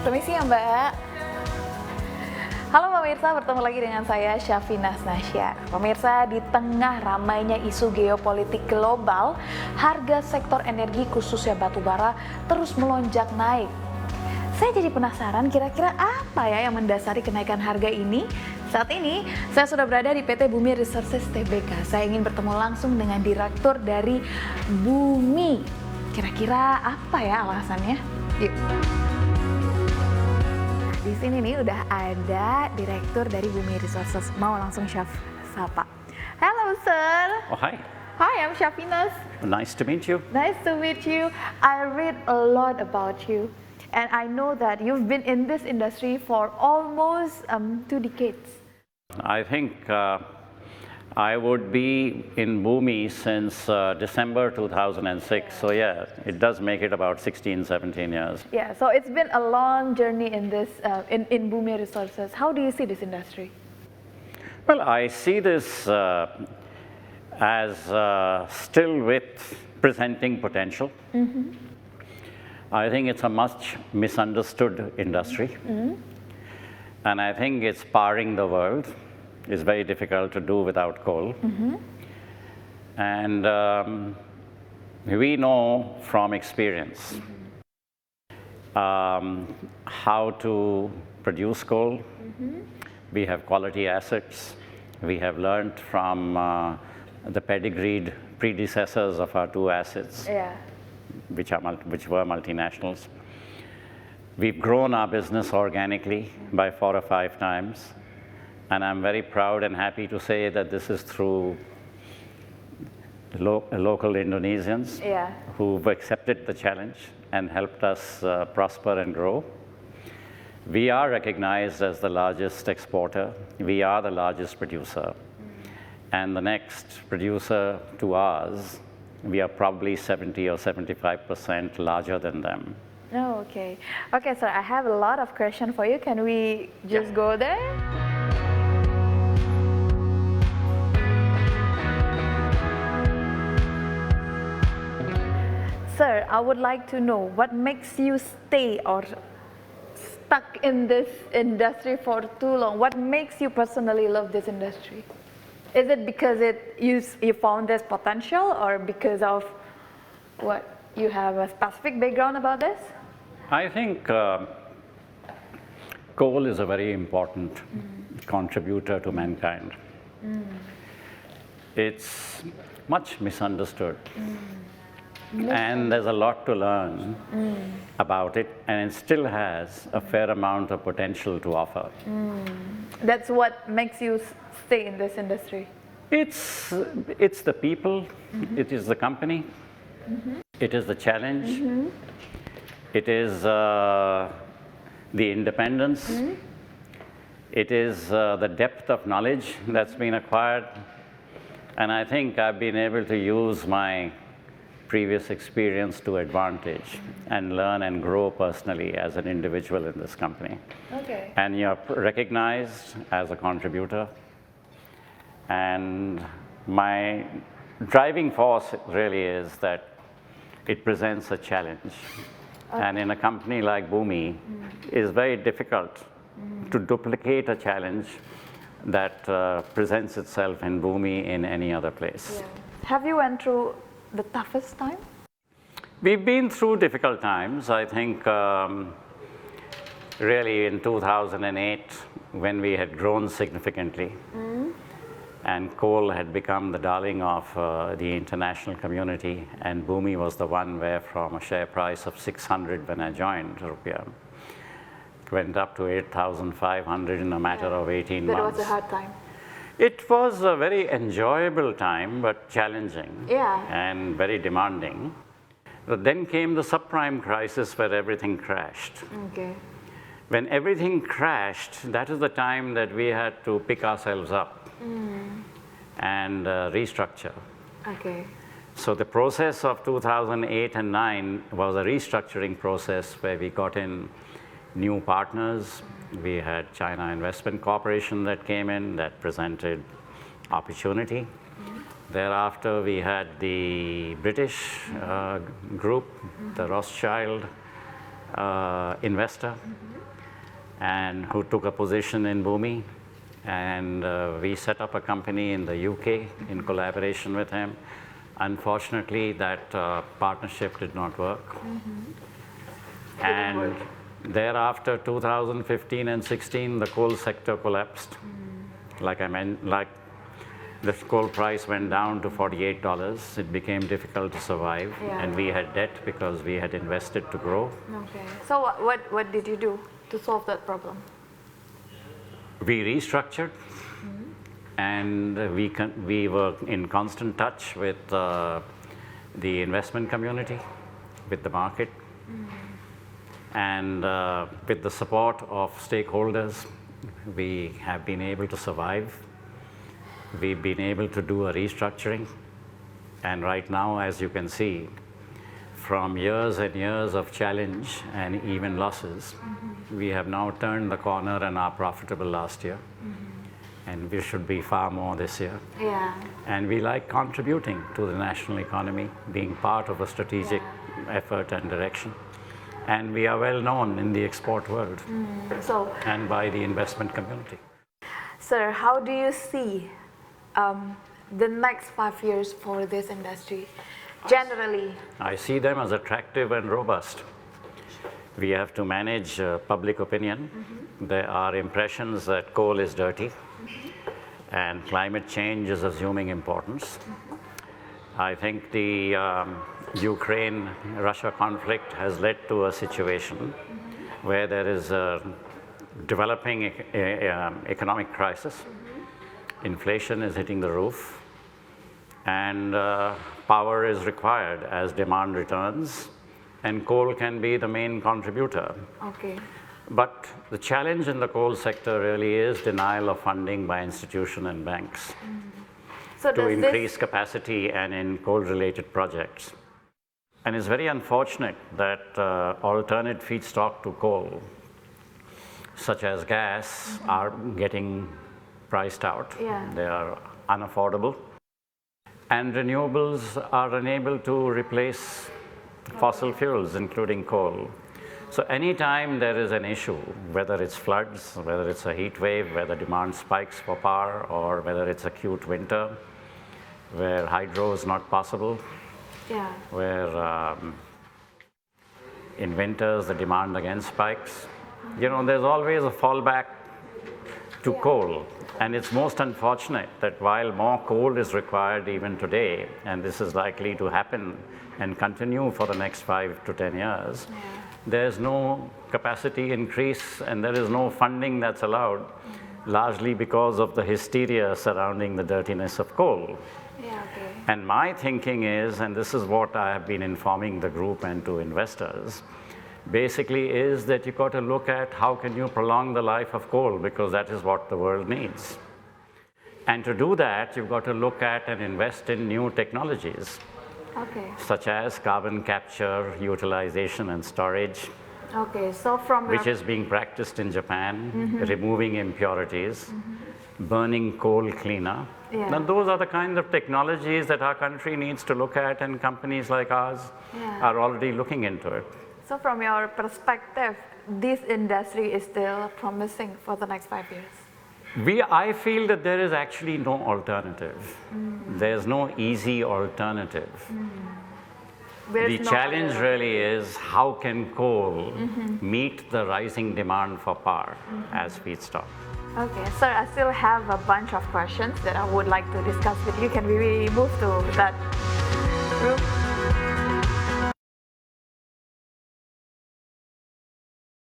Permisi ya Mbak. Halo pemirsa, bertemu lagi dengan saya Shafinaz Nachiar. Pemirsa, di tengah ramainya isu geopolitik global, harga sektor energi khususnya batu bara terus melonjak naik. Saya jadi penasaran kira-kira apa ya yang mendasari kenaikan harga ini? Saat ini saya sudah berada di PT Bumi Resources Tbk. Saya ingin bertemu langsung dengan direktur dari Bumi. Kira-kira apa ya alasannya? Yuk. Di sini nih udah ada direktur dari Bumi Resources. Mau langsung sapa. Hello sir. Oh, hi. Hi, I'm Shafinaz. Nice to meet you. Nice to meet you. I read a lot about you, and I know that you've been in this industry for almost 2 decades. I think I would be in Bumi since December 2006. So yeah, it does make it about 16, 17 years. Yeah, so it's been a long journey in this in Bumi Resources. How do you see this industry? Well, I see this as still with presenting potential. Mm-hmm. I think it's a much misunderstood industry. Mm-hmm. And I think it's powering the world. It's very difficult to do without coal. Mm-hmm. And we know from experience how to produce coal. Mm-hmm. We have quality assets. We have learned from the pedigreed predecessors of our 2 assets, yeah, which were multinationals. We've grown our business organically by 4 or 5 times. And I'm very proud and happy to say that this is through local Indonesians, yeah, who've accepted the challenge and helped us prosper and grow. We are recognized as the largest exporter. We are the largest producer. And the next producer to ours, we are probably 70 or 75% larger than them. Oh, okay. Okay, sir, I have a lot of questions for you. Can we just go there? Sir, I would like to know what makes you stay or stuck in this industry for too long? What makes you personally love this industry? Is it because you found this potential, or because of what, you have a specific background about this? I think coal is a very important contributor to mankind. It's much misunderstood. And there's a lot to learn about it, and it still has a fair amount of potential to offer. That's what makes you stay in this industry? It's the people, it is the company, it is the challenge, it is the independence, it is the depth of knowledge that's been acquired, and I think I've been able to use my previous experience to advantage and learn and grow personally as an individual in this company. Okay. And you're recognized as a contributor. And my driving force really is that it presents a challenge. Okay. And in a company like Bumi, it's very difficult to duplicate a challenge that presents itself in Bumi in any other place. Yeah. Have you went through the toughest time? We've been through difficult times. I think really in 2008, when we had grown significantly, and coal had become the darling of the international community, and Bumi was the one where from a share price of 600 when I joined rupiah, it went up to 8,500 in a matter of 18 months. That was a hard time. It was a very enjoyable time, but challenging, yeah, and very demanding. But then came the subprime crisis where everything crashed. Okay. When everything crashed, that is the time that we had to pick ourselves up and restructure. Okay. So the process of 2008 and 9 was a restructuring process where we got in new partners. We had China Investment Corporation that came in, that presented opportunity. Thereafter, we had the British group, the Rothschild, investor and who took a position in Bumi. And we set up a company in the UK in collaboration with him. Unfortunately, that partnership did not work. And thereafter, 2015 and 16, the coal sector collapsed. Like I mentioned, the coal price went down to $48. It became difficult to survive, and we had debt because we had invested to grow. Okay. So what did you do to solve that problem? We restructured, and we were in constant touch with the investment community, with the market, and with the support of stakeholders, we have been able to survive. We've been able to do a restructuring, and right now, as you can see, from years and years of challenge and even losses, we have now turned the corner and are profitable last year. And we should be far more this year. And we like contributing to the national economy, being part of a strategic effort and direction. And we are well known in the export world and by the investment community. Sir, how do you see the next 5 years for this industry, generally? I see them as attractive and robust. We have to manage public opinion. There are impressions that coal is dirty and climate change is assuming importance. I think the Ukraine-Russia conflict has led to a situation where there is a developing economic crisis. Inflation is hitting the roof, and power is required as demand returns, and coal can be the main contributor. But the challenge in the coal sector really is denial of funding by institutions and banks to increase capacity and in coal-related projects. And it's very unfortunate that alternate feedstock to coal, such as gas, are getting priced out. They are unaffordable. And renewables are unable to replace fossil fuels, including coal. So anytime there is an issue, whether it's floods, whether it's a heat wave, whether demand spikes for power, or whether it's acute winter, where hydro is not possible, where in winters the demand again spikes, there's always a fallback to coal. And it's most unfortunate that while more coal is required even today, and this is likely to happen and continue for the next 5 to 10 years, there's no capacity increase and there is no funding that's allowed, largely because of the hysteria surrounding the dirtiness of coal. And my thinking is, and this is what I have been informing the group and to investors, basically is that you've got to look at how can you prolong the life of coal, because that is what the world needs. And to do that, you've got to look at and invest in new technologies, such as carbon capture, utilization and storage, which is being practiced in Japan, removing impurities, burning coal cleaner. Now, those are the kinds of technologies that our country needs to look at, and companies like ours are already looking into it. So from your perspective, this industry is still promising for the next 5 years? I feel that there is actually no alternative. There's no easy alternative. The challenge really is how can coal meet the rising demand for power as feedstock. Okay, sir, I still have a bunch of questions that I would like to discuss with you. Can we move to that room?